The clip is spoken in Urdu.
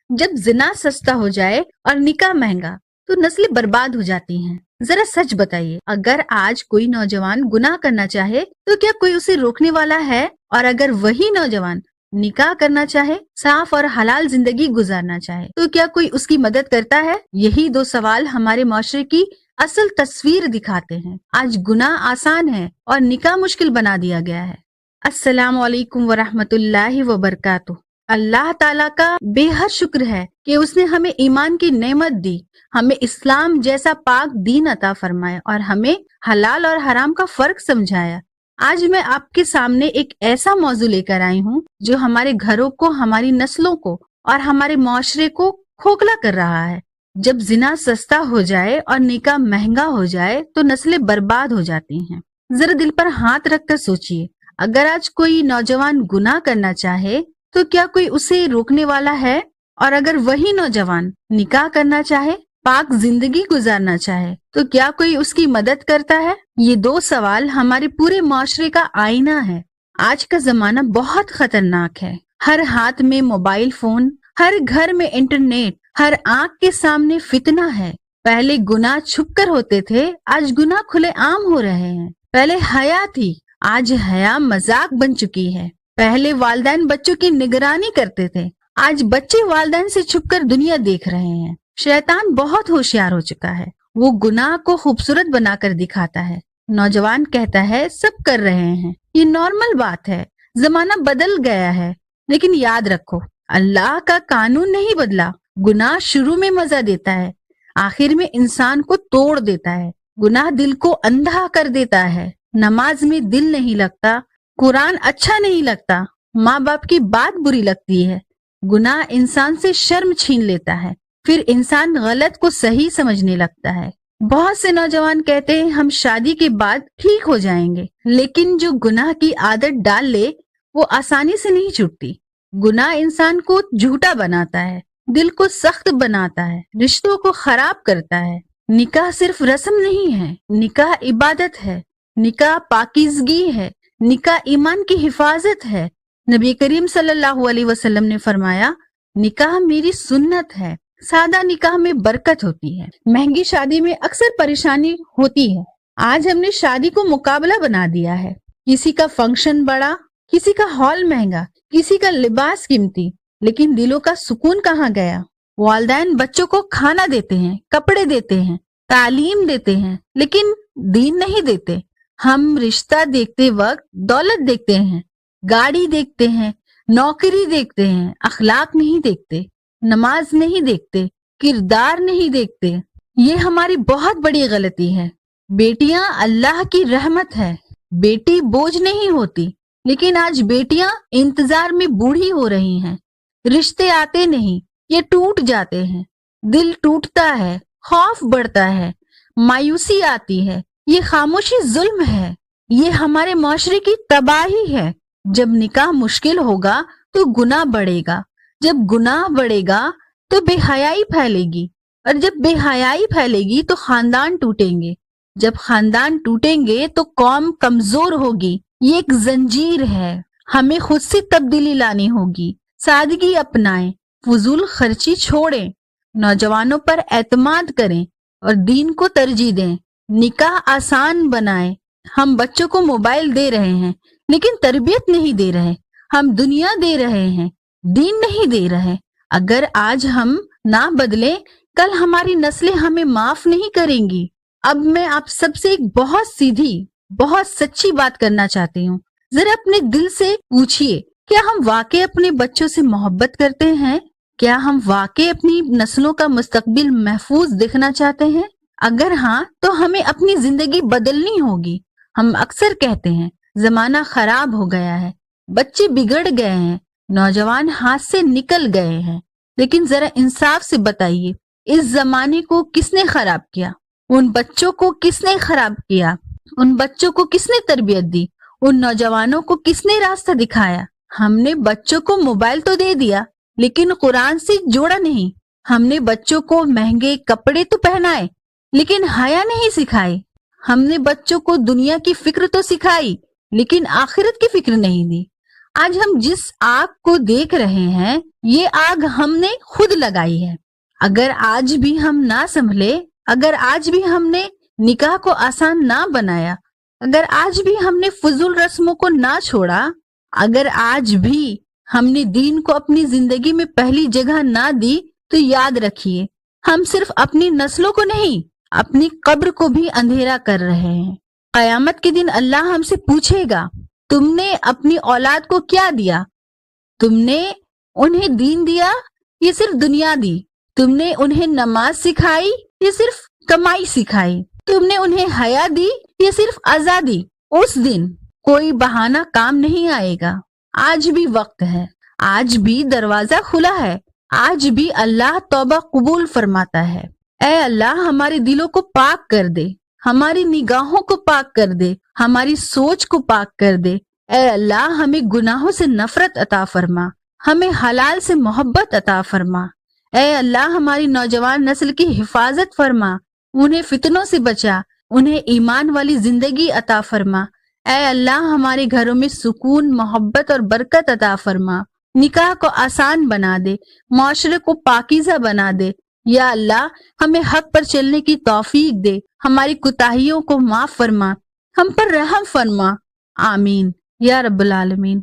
جب زنا سستا ہو جائے اور نکاح مہنگا تو نسلیں برباد ہو جاتی ہیں۔ ذرا سچ بتائیے، اگر آج کوئی نوجوان گناہ کرنا چاہے تو کیا کوئی اسے روکنے والا ہے؟ اور اگر وہی نوجوان نکاح کرنا چاہے، صاف اور حلال زندگی گزارنا چاہے، تو کیا کوئی اس کی مدد کرتا ہے؟ یہی دو سوال ہمارے معاشرے کی اصل تصویر دکھاتے ہیں۔ آج گناہ آسان ہے اور نکاح مشکل بنا دیا گیا ہے۔ السلام علیکم ورحمۃ اللہ وبرکاتہ۔ اللہ تعالیٰ کا بے حد شکر ہے کہ اس نے ہمیں ایمان کی نعمت دی، ہمیں اسلام جیسا پاک دین عطا فرمایا اور ہمیں حلال اور حرام کا فرق سمجھایا۔ آج میں آپ کے سامنے ایک ایسا موضوع لے کر آئی ہوں جو ہمارے گھروں کو، ہماری نسلوں کو اور ہمارے معاشرے کو کھوکھلا کر رہا ہے۔ جب زنا سستا ہو جائے اور نکاح مہنگا ہو جائے تو نسلیں برباد ہو جاتی ہیں۔ ذرا دل پر ہاتھ رکھ کر سوچئے، اگر آج کوئی نوجوان گناہ کرنا چاہے تو کیا کوئی اسے روکنے والا ہے؟ اور اگر وہی نوجوان نکاح کرنا چاہے، پاک زندگی گزارنا چاہے، تو کیا کوئی اس کی مدد کرتا ہے؟ یہ دو سوال ہمارے پورے معاشرے کا آئینہ ہے۔ آج کا زمانہ بہت خطرناک ہے۔ ہر ہاتھ میں موبائل فون، ہر گھر میں انٹرنیٹ، ہر آنکھ کے سامنے فتنہ ہے۔ پہلے گناہ چھپ کر ہوتے تھے، آج گناہ کھلے عام ہو رہے ہیں۔ پہلے حیا تھی، آج حیا مذاق بن چکی ہے۔ پہلے والدین بچوں کی نگرانی کرتے تھے، آج بچے والدین سے چھپ کر دنیا دیکھ رہے ہیں۔ شیطان بہت ہوشیار ہو چکا ہے، وہ گناہ کو خوبصورت بنا کر دکھاتا ہے۔ نوجوان کہتا ہے سب کر رہے ہیں، یہ نارمل بات ہے، زمانہ بدل گیا ہے۔ لیکن یاد رکھو، اللہ کا قانون نہیں بدلا۔ گناہ شروع میں مزہ دیتا ہے، آخر میں انسان کو توڑ دیتا ہے۔ گناہ دل کو اندھا کر دیتا ہے۔ نماز میں دل نہیں لگتا، قرآن اچھا نہیں لگتا، ماں باپ کی بات بری لگتی ہے۔ گناہ انسان سے شرم چھین لیتا ہے، پھر انسان غلط کو صحیح سمجھنے لگتا ہے۔ بہت سے نوجوان کہتے ہیں ہم شادی کے بعد ٹھیک ہو جائیں گے، لیکن جو گناہ کی عادت ڈال لے وہ آسانی سے نہیں چھوٹتی۔ گناہ انسان کو جھوٹا بناتا ہے، دل کو سخت بناتا ہے، رشتوں کو خراب کرتا ہے۔ نکاح صرف رسم نہیں ہے، نکاح عبادت ہے، نکاح پاکیزگی ہے، نکاح ایمان کی حفاظت ہے۔ نبی کریم صلی اللہ علیہ وسلم نے فرمایا، نکاح میری سنت ہے۔ سادہ نکاح میں برکت ہوتی ہے، مہنگی شادی میں اکثر پریشانی ہوتی ہے۔ آج ہم نے شادی کو مقابلہ بنا دیا ہے، کسی کا فنکشن بڑا، کسی کا ہال مہنگا، کسی کا لباس قیمتی، لیکن دلوں کا سکون کہاں گیا؟ والدین بچوں کو کھانا دیتے ہیں، کپڑے دیتے ہیں، تعلیم دیتے ہیں، لیکن دین نہیں دیتے۔ ہم رشتہ دیکھتے وقت دولت دیکھتے ہیں، گاڑی دیکھتے ہیں، نوکری دیکھتے ہیں، اخلاق نہیں دیکھتے، نماز نہیں دیکھتے، کردار نہیں دیکھتے۔ یہ ہماری بہت بڑی غلطی ہے۔ بیٹیاں اللہ کی رحمت ہے، بیٹی بوجھ نہیں ہوتی، لیکن آج بیٹیاں انتظار میں بوڑھی ہو رہی ہیں۔ رشتے آتے نہیں، یہ ٹوٹ جاتے ہیں، دل ٹوٹتا ہے، خوف بڑھتا ہے، مایوسی آتی ہے۔ یہ خاموشی ظلم ہے، یہ ہمارے معاشرے کی تباہی ہے۔ جب نکاح مشکل ہوگا تو گناہ بڑھے گا، جب گناہ بڑھے گا تو بے حیائی پھیلے گی، اور جب بے حیائی پھیلے گی تو خاندان ٹوٹیں گے، جب خاندان ٹوٹیں گے تو قوم کمزور ہوگی۔ یہ ایک زنجیر ہے، ہمیں خود سے تبدیلی لانی ہوگی۔ سادگی اپنائیں، فضول خرچی چھوڑیں، نوجوانوں پر اعتماد کریں اور دین کو ترجیح دیں۔ نکاح آسان بنائیں۔ ہم بچوں کو موبائل دے رہے ہیں لیکن تربیت نہیں دے رہے، ہم دنیا دے رہے ہیں، دین نہیں دے رہے۔ اگر آج ہم نہ بدلیں، کل ہماری نسلیں ہمیں معاف نہیں کریں گی۔ اب میں آپ سب سے ایک بہت سیدھی، بہت سچی بات کرنا چاہتی ہوں۔ ذرا اپنے دل سے پوچھئے، کیا ہم واقعی اپنے بچوں سے محبت کرتے ہیں؟ کیا ہم واقعی اپنی نسلوں کا مستقبل محفوظ دیکھنا چاہتے ہیں؟ اگر ہاں تو ہمیں اپنی زندگی بدلنی ہوگی۔ ہم اکثر کہتے ہیں زمانہ خراب ہو گیا ہے، بچے بگڑ گئے ہیں، نوجوان ہاتھ سے نکل گئے ہیں، لیکن ذرا انصاف سے بتائیے، اس زمانے کو کس نے خراب کیا؟ ان بچوں کو کس نے خراب کیا؟ ان بچوں کو کس نے تربیت دی؟ ان نوجوانوں کو کس نے راستہ دکھایا؟ ہم نے بچوں کو موبائل تو دے دیا لیکن قرآن سے جوڑا نہیں۔ ہم نے بچوں کو مہنگے کپڑے تو پہنائے لیکن حیا نہیں سکھائی۔ ہم نے بچوں کو دنیا کی فکر تو سکھائی لیکن آخرت کی فکر نہیں دی۔ آج ہم جس آگ کو دیکھ رہے ہیں یہ آگ ہم نے خود لگائی ہے۔ اگر آج بھی ہم نہ سنبھلے، اگر آج بھی ہم نے نکاح کو آسان نہ بنایا، اگر آج بھی ہم نے فضول رسموں کو نہ چھوڑا، اگر آج بھی ہم نے دین کو اپنی زندگی میں پہلی جگہ نہ دی، تو یاد رکھیے ہم صرف اپنی نسلوں کو نہیں، اپنی قبر کو بھی اندھیرا کر رہے ہیں۔ قیامت کے دن اللہ ہم سے پوچھے گا، تم نے اپنی اولاد کو کیا دیا؟ تم نے انہیں دین دیا یا صرف دنیا دی؟ تم نے انہیں نماز سکھائی یا صرف کمائی سکھائی؟ تم نے انہیں حیا دی یا صرف آزادی؟ اس دن کوئی بہانہ کام نہیں آئے گا۔ آج بھی وقت ہے، آج بھی دروازہ کھلا ہے، آج بھی اللہ توبہ قبول فرماتا ہے۔ اے اللہ ہمارے دلوں کو پاک کر دے، ہماری نگاہوں کو پاک کر دے، ہماری سوچ کو پاک کر دے۔ اے اللہ ہمیں گناہوں سے نفرت عطا فرما، ہمیں حلال سے محبت عطا فرما۔ اے اللہ ہماری نوجوان نسل کی حفاظت فرما، انہیں فتنوں سے بچا، انہیں ایمان والی زندگی عطا فرما۔ اے اللہ ہمارے گھروں میں سکون، محبت اور برکت عطا فرما، نکاح کو آسان بنا دے، معاشرے کو پاکیزہ بنا دے۔ یا اللہ ہمیں حق پر چلنے کی توفیق دے، ہماری کوتاہیوں کو معاف فرما، ہم پر رحم فرما۔ آمین یا رب العالمین۔